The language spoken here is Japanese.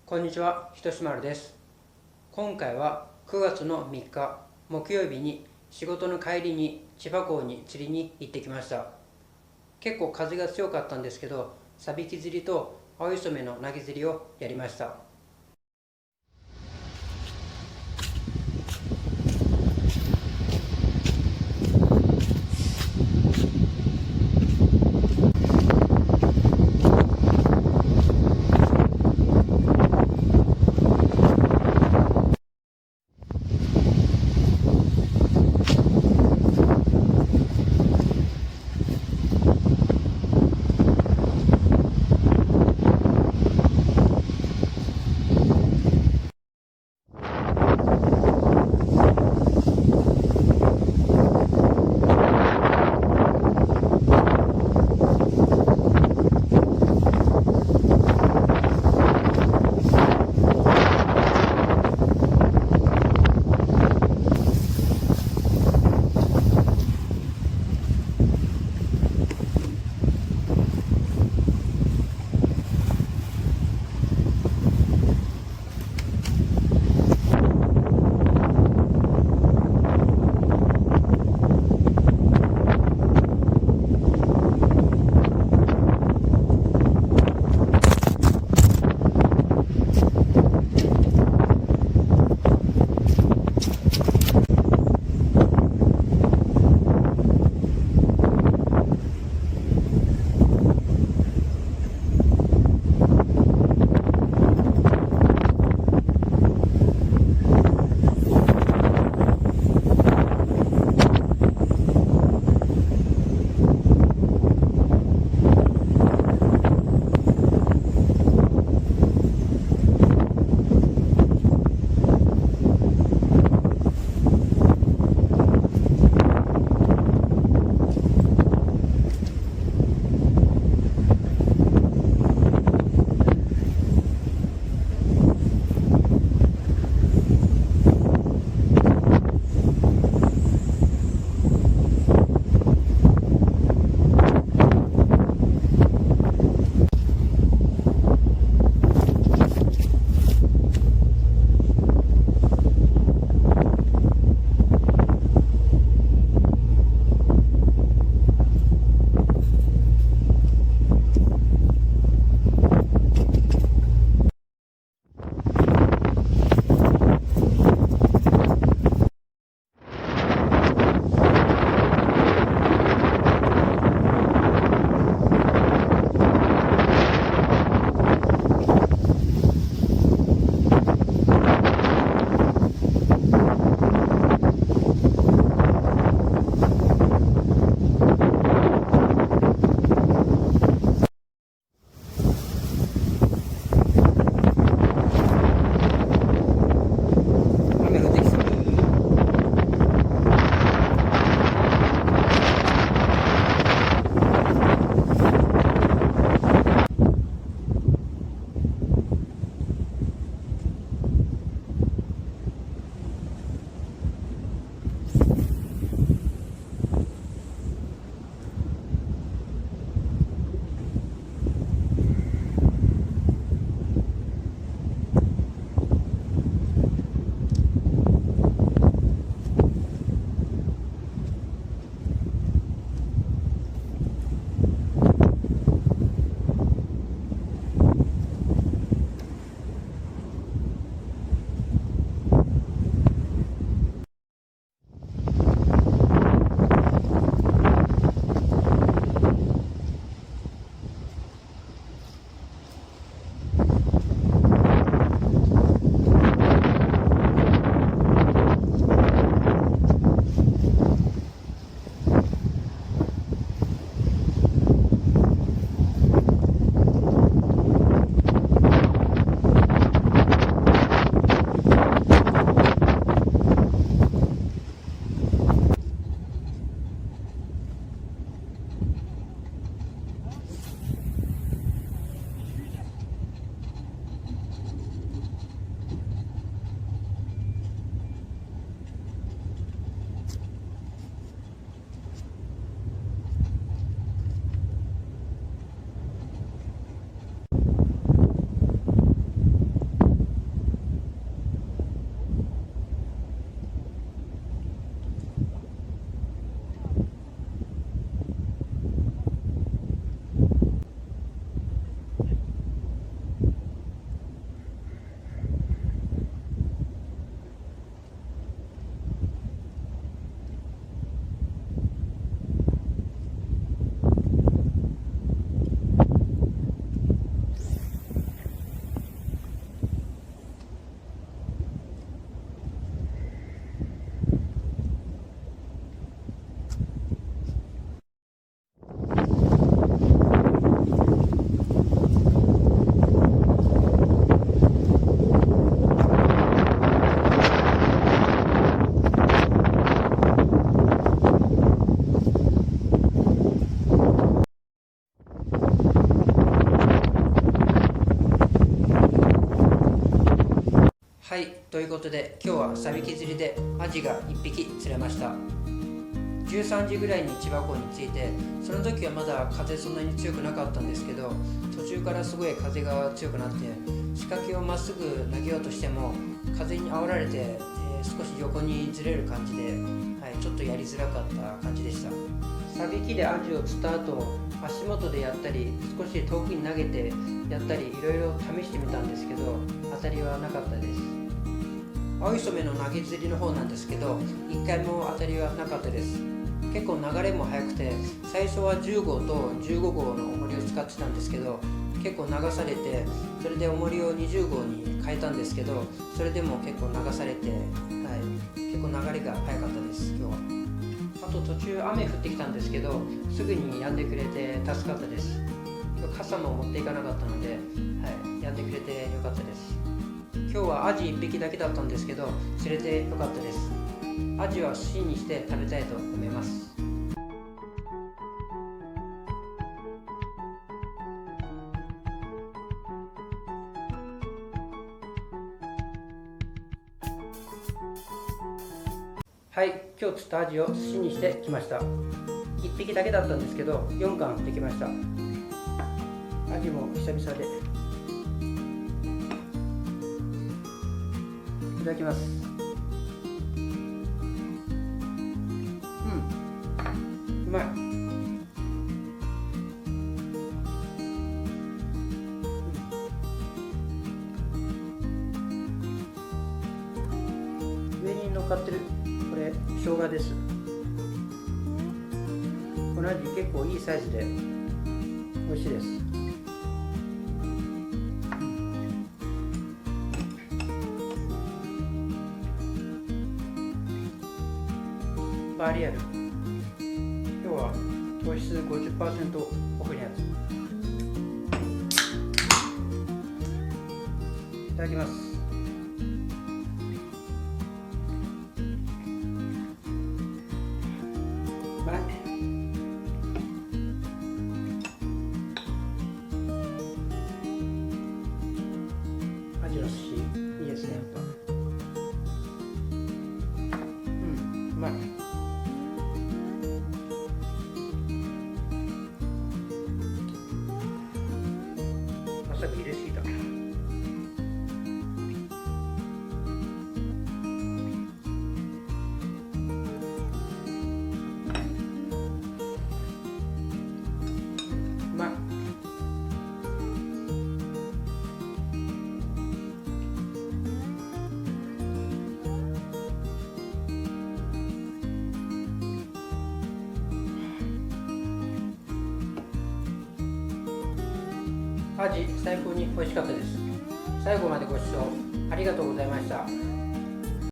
こんにちは、ひとしまるです。今回は9月の3日木曜日に仕事の帰りに千葉港に釣りに行ってきました。結構風が強かったんですけど、サビキ釣りと青磯目の投げ釣りをやりました。はい、ということで今日はサビキ釣りでアジが1匹釣れました。13時ぐらいに千葉港に着いて、その時はまだ風そんなに強くなかったんですけど、途中からすごい風が強くなって、仕掛けをまっすぐ投げようとしても風に煽られて、少し横にずれる感じで、ちょっとやりづらかった感じでした。サビキでアジを釣った後、足元でやったり少し遠くに投げてやったりいろいろ試してみたんですけど、当たりはなかったです。青い染めの投げ釣りの方なんですけど、1回も当たりはなかったです。結構流れも速くて、最初は10号と15号の重りを使ってたんですけど、結構流されて、それで重りを20号に変えたんですけど、それでも結構流されて、結構流れが速かったです今日は。あと途中雨降ってきたんですけど、すぐに止んでくれて助かったです。今日傘も持っていかなかったので、止んでくれてよかったです。今日はアジ1匹だけだったんですけど、釣れてよかったです。アジは寿司にして食べたいと思います。はい、今日釣ったアジを寿司にしてきました。1匹だけだったんですけど、4貫できました。アジも久々で。いただきます。うまい。上に乗っかってるこれ生姜です。このアジ結構いいサイズで美味しいです。バーリアル、今日は糖質 50% オフのやつ。いただきます。うまい。アジの寿司いいですね、やっぱ。うまい。わさび入れすぎた。アジ最高に美味しかったです。最後までご視聴ありがとうございました。